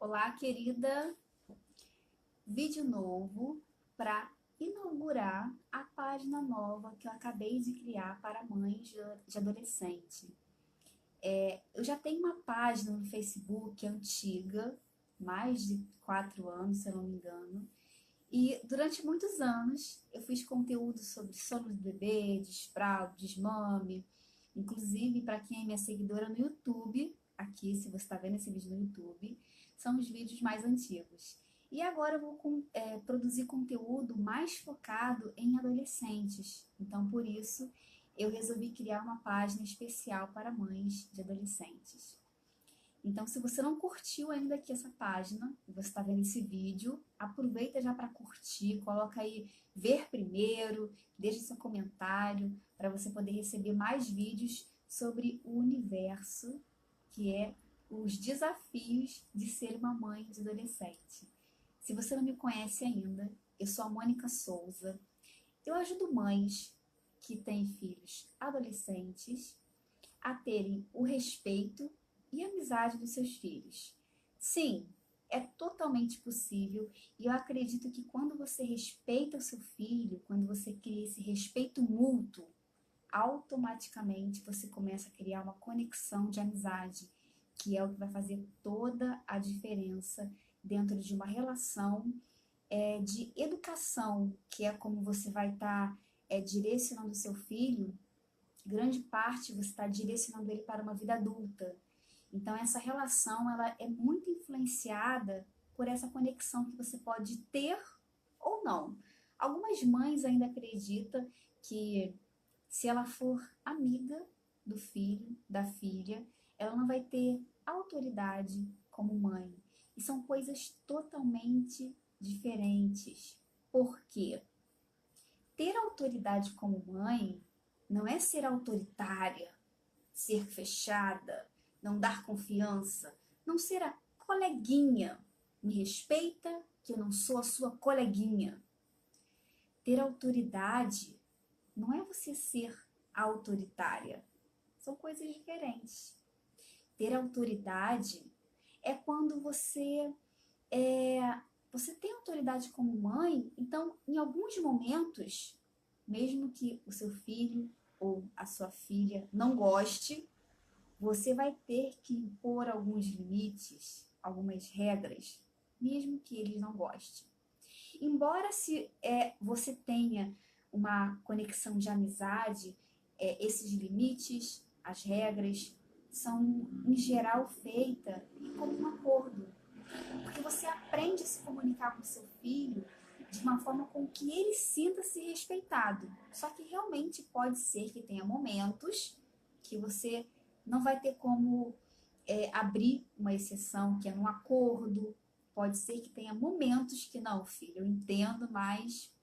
Olá, querida. Vídeo novo para inaugurar a página nova que eu acabei de criar para mães de adolescente. Eu já tenho uma página no Facebook antiga, mais de 4 anos, se eu não me engano. E durante muitos anos eu fiz conteúdo sobre sono do bebê, desfraldo, desmame. Inclusive, para quem é minha seguidora no YouTube, aqui, se você está vendo esse vídeo no YouTube, são os vídeos mais antigos. E agora eu vou produzir conteúdo mais focado em adolescentes. Então, por isso, eu resolvi criar uma página especial para mães de adolescentes. Então, se você não curtiu ainda aqui essa página, e você está vendo esse vídeo, aproveita já para curtir, coloca aí ver primeiro, deixa seu comentário, para você poder receber mais vídeos sobre o universo, que é os desafios de ser uma mãe de adolescente. Se você não me conhece ainda, eu sou a Mônica Souza. Eu ajudo mães que têm filhos adolescentes a terem o respeito e amizade dos seus filhos. Sim, é totalmente possível e eu acredito que quando você respeita o seu filho, quando você cria esse respeito mútuo, automaticamente você começa a criar uma conexão de amizade, que é o que vai fazer toda a diferença dentro de uma relação de educação, que é como você vai estar direcionando o seu filho. Grande parte você está direcionando ele para uma vida adulta. Então essa relação ela é muito influenciada por essa conexão que você pode ter ou não. Algumas mães ainda acreditam que se ela for amiga do filho, da filha, ela não vai ter autoridade como mãe. E são coisas totalmente diferentes. Por quê? Ter autoridade como mãe não é ser autoritária, ser fechada, não dar confiança, não ser a coleguinha. Me respeita que eu não sou a sua coleguinha. Ter autoridade não é você ser autoritária. São coisas diferentes. Ter autoridade é quando você tem autoridade como mãe, então em alguns momentos, mesmo que o seu filho ou a sua filha não goste, você vai ter que impor alguns limites, algumas regras, mesmo que eles não gostem. Embora você tenha uma conexão de amizade, esses limites, as regras, são em geral feitas como um acordo. Porque você aprende a se comunicar com seu filho de uma forma com que ele sinta-se respeitado. Só que realmente pode ser que tenha momentos que você não vai ter como abrir uma exceção, que é um acordo. Pode ser que tenha momentos que não, filho, eu entendo, mas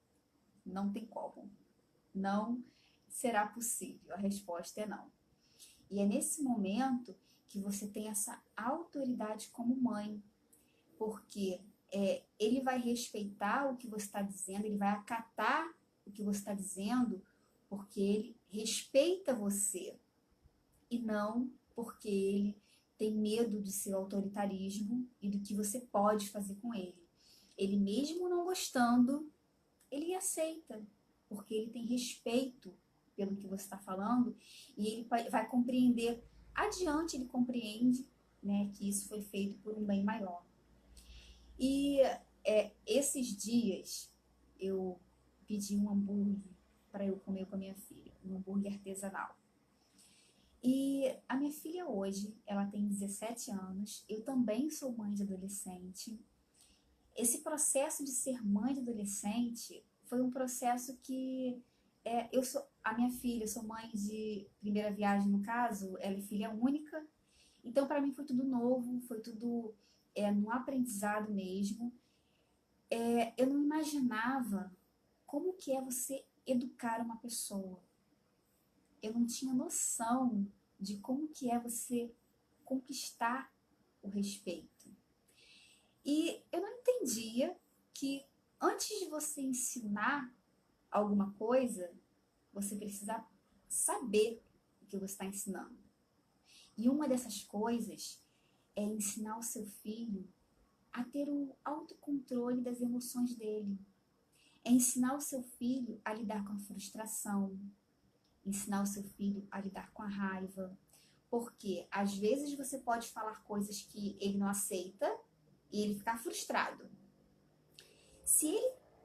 não tem como. Não será possível. A resposta é não. E é nesse momento que você tem essa autoridade como mãe, porque ele vai respeitar o que você está dizendo, ele vai acatar o que você está dizendo, porque ele respeita você e não porque ele tem medo do seu autoritarismo e do que você pode fazer com ele. Ele mesmo não gostando, ele aceita, porque ele tem respeito pelo que você está falando e ele vai compreender, adiante ele compreende, né, que isso foi feito por um bem maior. E esses dias eu pedi um hambúrguer para eu comer com a minha filha, um hambúrguer artesanal. E a minha filha hoje, ela tem 17 anos, eu também sou mãe de adolescente. Esse processo de ser mãe de adolescente foi um processo que a minha filha, eu sou mãe de primeira viagem no caso, ela é filha única, então para mim foi tudo novo, foi tudo no aprendizado mesmo. Eu não imaginava como que é você educar uma pessoa. Eu não tinha noção de como que é você conquistar o respeito. E eu não entendia que antes de você ensinar alguma coisa, você precisa saber o que você está ensinando. E uma dessas coisas é ensinar o seu filho a ter o autocontrole das emoções dele. É ensinar o seu filho a lidar com a frustração, ensinar o seu filho a lidar com a raiva, porque às vezes você pode falar coisas que ele não aceita e ele ficar frustrado. Se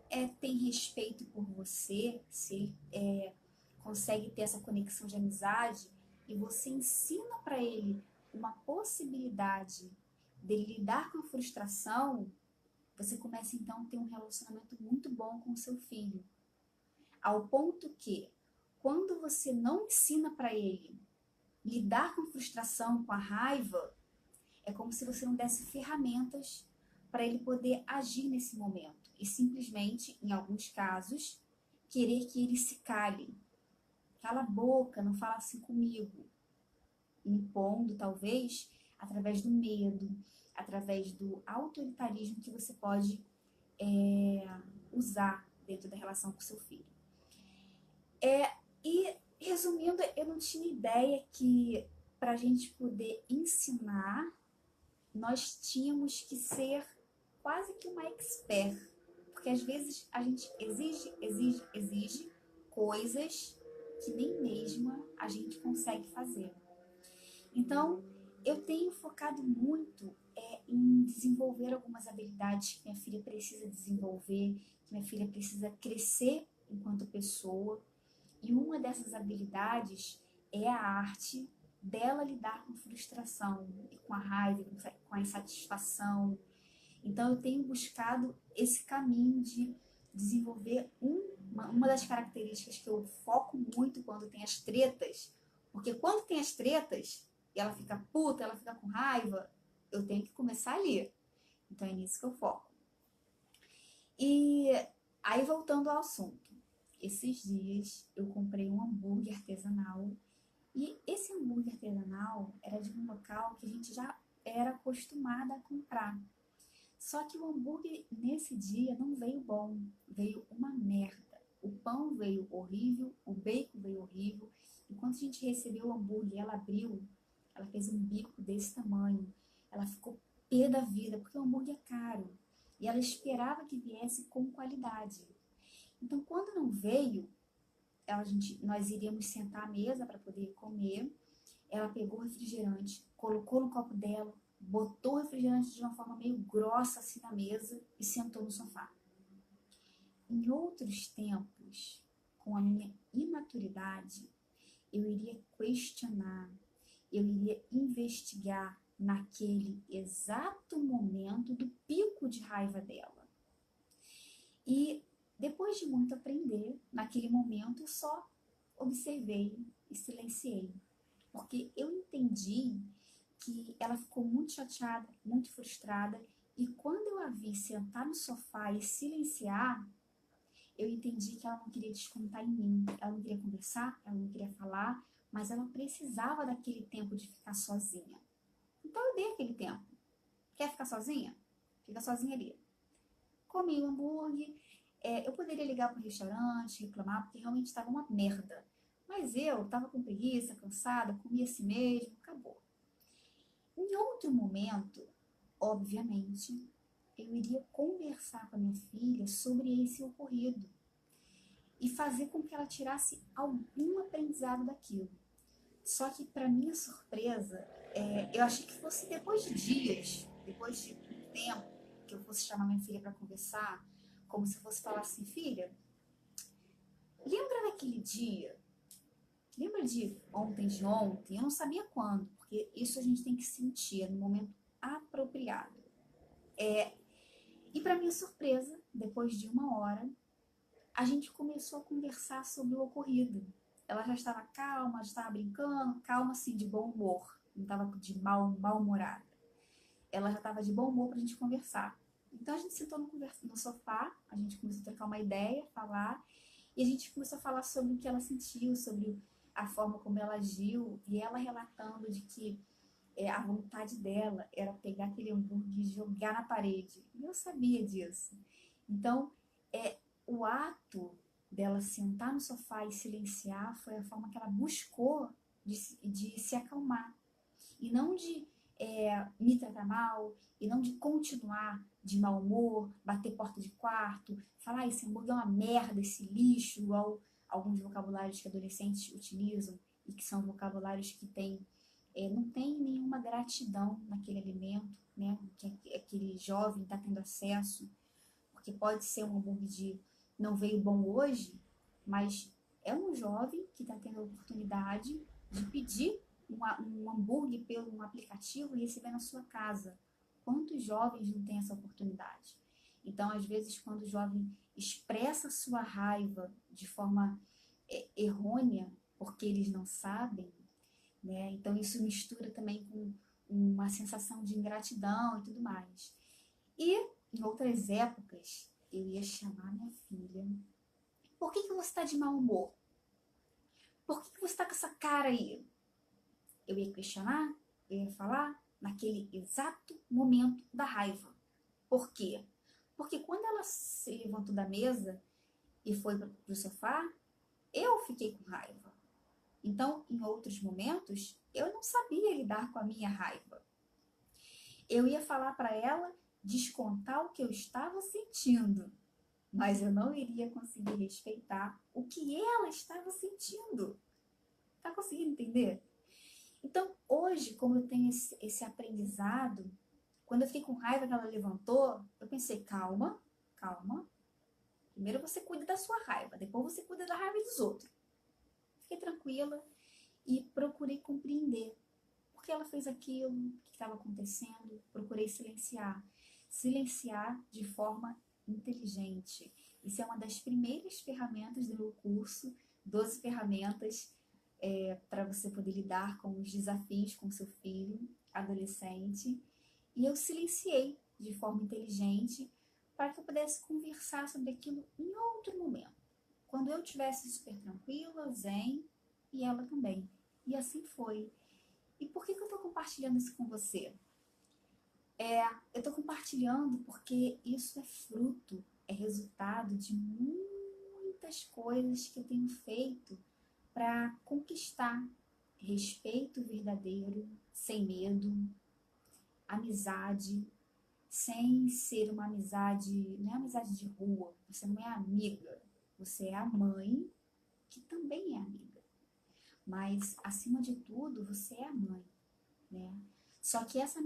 ele tem respeito por você, se ele consegue ter essa conexão de amizade e você ensina para ele uma possibilidade dele lidar com a frustração, você começa então a ter um relacionamento muito bom com o seu filho. Ao ponto que, quando você não ensina para ele lidar com a frustração, com a raiva, é como se você não desse ferramentas para ele poder agir nesse momento. E simplesmente, em alguns casos, querer que ele se cale. Cala a boca, não fala assim comigo. Impondo, talvez, através do medo, através do autoritarismo que você pode usar dentro da relação com seu filho. E, resumindo, eu não tinha ideia que para a gente poder ensinar, nós tínhamos que ser quase que uma expert. Porque às vezes a gente exige coisas que nem mesmo a gente consegue fazer. Então, eu tenho focado muito em desenvolver algumas habilidades que minha filha precisa desenvolver, que minha filha precisa crescer enquanto pessoa. E uma dessas habilidades é a arte dela lidar com frustração, com a raiva, com a insatisfação. Então, eu tenho buscado esse caminho de desenvolver uma das características que eu foco muito quando tem as tretas, porque quando tem as tretas, e ela fica puta, ela fica com raiva, eu tenho que começar ali. Então, é nisso que eu foco. E aí, voltando ao assunto, esses dias eu comprei um hambúrguer artesanal, e esse hambúrguer artesanal era de um local que a gente já era acostumada a comprar. Só que o hambúrguer nesse dia não veio bom, veio uma merda. O pão veio horrível, o bacon veio horrível. E quando a gente recebeu o hambúrguer, ela abriu, ela fez um bico desse tamanho. Ela ficou pé da vida, porque o hambúrguer é caro. E ela esperava que viesse com qualidade. Então, quando não veio, nós iríamos sentar à mesa para poder comer. Ela pegou o refrigerante, colocou no copo dela, botou o refrigerante de uma forma meio grossa assim na mesa e sentou no sofá. Em outros tempos, com a minha imaturidade, eu iria questionar, eu iria investigar naquele exato momento do pico de raiva dela. E depois de muito aprender, naquele momento eu só observei e silenciei. Porque eu entendi que ela ficou muito chateada, muito frustrada, e quando eu a vi sentar no sofá e silenciar, eu entendi que ela não queria descontar em mim, ela não queria conversar, ela não queria falar, mas ela precisava daquele tempo de ficar sozinha. Então eu dei aquele tempo. Quer ficar sozinha? Fica sozinha ali. Comi o hambúrguer, eu poderia ligar para o restaurante, reclamar, porque realmente estava uma merda. Mas eu estava com preguiça, cansada, comi assim mesmo, acabou. Em outro momento, obviamente, eu iria conversar com a minha filha sobre esse ocorrido e fazer com que ela tirasse algum aprendizado daquilo. Só que, para minha surpresa, eu achei que fosse depois de dias, depois de um tempo, que eu fosse chamar minha filha para conversar, como se fosse falar assim: filha, lembra daquele dia? Lembra de ontem, eu não sabia quando, porque isso a gente tem que sentir no momento apropriado. E para minha surpresa, depois de uma hora, a gente começou a conversar sobre o ocorrido. Ela já estava calma, já estava brincando, calma assim, de bom humor, não estava de mal-humorada. Ela já estava de bom humor para a gente conversar. Então a gente sentou no sofá, a gente começou a trocar uma ideia, falar, e a gente começou a falar sobre o que ela sentiu, sobre a forma como ela agiu, e ela relatando de que a vontade dela era pegar aquele hambúrguer e jogar na parede. E eu sabia disso. Então, o ato dela sentar no sofá e silenciar foi a forma que ela buscou de se acalmar. E não de me tratar tratar mal e não de continuar de mau humor, bater porta de quarto, falar esse hambúrguer é uma merda, esse lixo, igual alguns vocabulários que adolescentes utilizam e que são vocabulários que não tem nenhuma gratidão naquele alimento, né, que aquele jovem está tendo acesso, porque pode ser um hambúrguer de não veio bom hoje, mas é um jovem que está tendo a oportunidade de pedir um hambúrguer pelo um aplicativo e receber na sua casa. Quantos jovens não têm essa oportunidade? Então, às vezes, quando o jovem expressa sua raiva de forma errônea, porque eles não sabem, né? Então, isso mistura também com uma sensação de ingratidão e tudo mais. E, em outras épocas, eu ia chamar minha filha. Por que você está de mau humor? Por que você está com essa cara aí? Eu ia questionar, eu ia falar naquele exato momento da raiva. Por quê? Porque quando ela se levantou da mesa e foi para o sofá, eu fiquei com raiva. Então, em outros momentos, eu não sabia lidar com a minha raiva. Eu ia falar para ela descontar o que eu estava sentindo, mas eu não iria conseguir respeitar o que ela estava sentindo. Tá conseguindo entender? Então, hoje, como eu tenho esse aprendizado, quando eu fiquei com raiva que ela levantou, eu pensei, calma, calma. Primeiro você cuida da sua raiva, depois você cuida da raiva dos outros. Fiquei tranquila e procurei compreender por que ela fez aquilo, o que estava acontecendo. Procurei silenciar. Silenciar de forma inteligente. Isso é uma das primeiras ferramentas do meu curso, 12 ferramentas para você poder lidar com os desafios com seu filho, adolescente. E eu silenciei de forma inteligente para que eu pudesse conversar sobre aquilo em outro momento. Quando eu estivesse super tranquila, zen, e ela também. E assim foi. E por que eu estou compartilhando isso com você? Eu estou compartilhando porque isso é fruto, é resultado de muitas coisas que eu tenho feito para conquistar respeito verdadeiro, sem medo, amizade, sem ser uma amizade, não é amizade de rua, você não é amiga, você é a mãe que também é amiga. Mas, acima de tudo, você é a mãe, né? Só que essa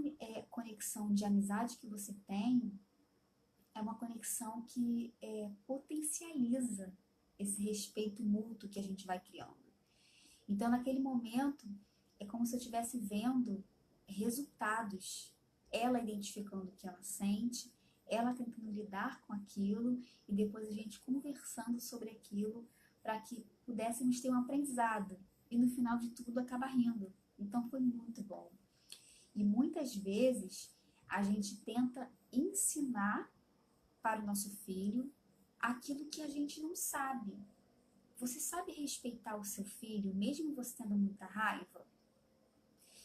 conexão de amizade que você tem é uma conexão que potencializa esse respeito mútuo que a gente vai criando. Então, naquele momento, é como se eu estivesse vendo resultados. Ela identificando o que ela sente, ela tentando lidar com aquilo e depois a gente conversando sobre aquilo para que pudéssemos ter um aprendizado. E no final de tudo, acaba rindo. Então, foi muito bom. E muitas vezes, a gente tenta ensinar para o nosso filho aquilo que a gente não sabe. Você sabe respeitar o seu filho, mesmo você tendo muita raiva?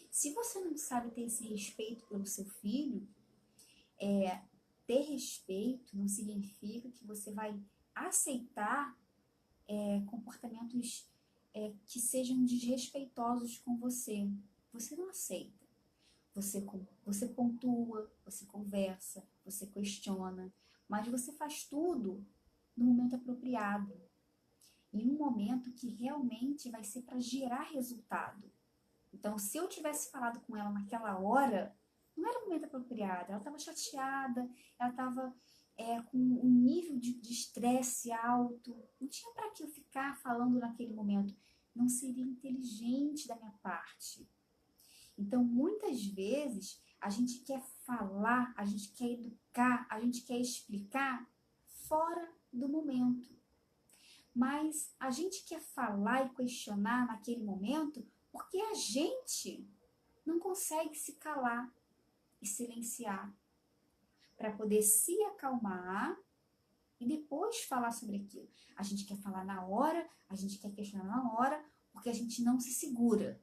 Se você não sabe ter esse respeito pelo seu filho, ter respeito não significa que você vai aceitar comportamentos que sejam desrespeitosos com você. Você não aceita. Você pontua, você conversa, você questiona, mas você faz tudo no momento apropriado. Em um momento que realmente vai ser para gerar resultado. Então, se eu tivesse falado com ela naquela hora, não era o momento apropriado. Ela estava chateada, ela estava com um nível de estresse alto. Não tinha para que eu ficar falando naquele momento. Não seria inteligente da minha parte. Então, muitas vezes, a gente quer falar, a gente quer educar, a gente quer explicar fora do momento. Mas a gente quer falar e questionar naquele momento porque a gente não consegue se calar e silenciar para poder se acalmar e depois falar sobre aquilo. A gente quer falar na hora, a gente quer questionar na hora, porque a gente não se segura.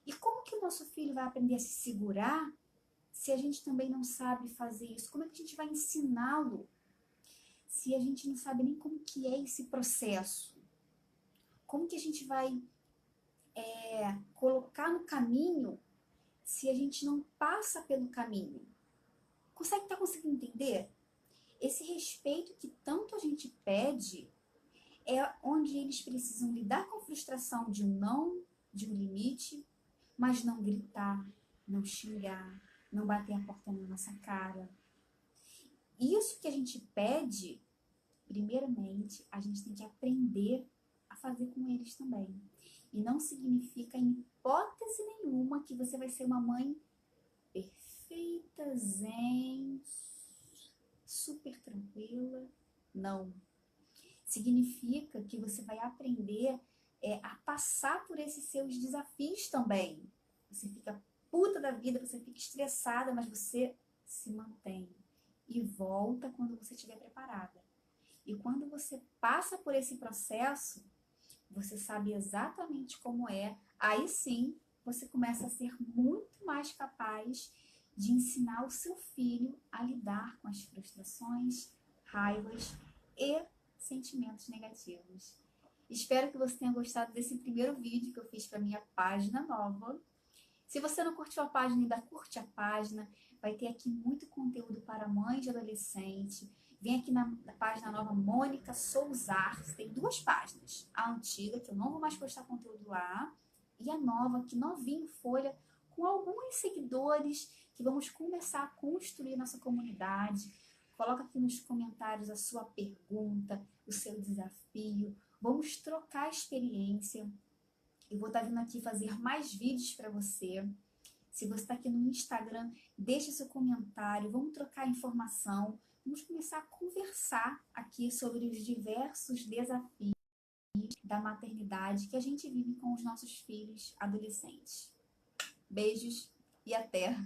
E como que o nosso filho vai aprender a se segurar se a gente também não sabe fazer isso? Como é que a gente vai ensiná-lo se a gente não sabe nem como que é esse processo? Como que a gente vai colocar no caminho se a gente não passa pelo caminho. Tá conseguindo entender? Esse respeito que tanto a gente pede é onde eles precisam lidar com a frustração de um não, de um limite, mas não gritar, não xingar, não bater a porta na nossa cara. Isso que a gente pede, primeiramente, a gente tem que aprender a fazer com eles também. E não significa, em hipótese nenhuma, que você vai ser uma mãe perfeita, zen, super tranquila. Não. Significa que você vai aprender a passar por esses seus desafios também. Você fica puta da vida, você fica estressada, mas você se mantém e volta quando você estiver preparada. E quando você passa por esse processo, você sabe exatamente como é, aí sim você começa a ser muito mais capaz de ensinar o seu filho a lidar com as frustrações, raivas e sentimentos negativos. Espero que você tenha gostado desse primeiro vídeo que eu fiz para minha página nova. Se você não curtiu a página, ainda curte a página. Vai ter aqui muito conteúdo para mães de adolescente. Vem aqui na página nova Mônica Souzar. Tem 2 páginas. A antiga, que eu não vou mais postar conteúdo lá, e a nova, que novinha em folha, com alguns seguidores, que vamos começar a construir nossa comunidade. Coloca aqui nos comentários a sua pergunta, o seu desafio. Vamos trocar experiência. Eu vou estar vindo aqui fazer mais vídeos para você. Se você está aqui no Instagram, deixe seu comentário, vamos trocar informação. Vamos começar a conversar aqui sobre os diversos desafios da maternidade que a gente vive com os nossos filhos adolescentes. Beijos e até!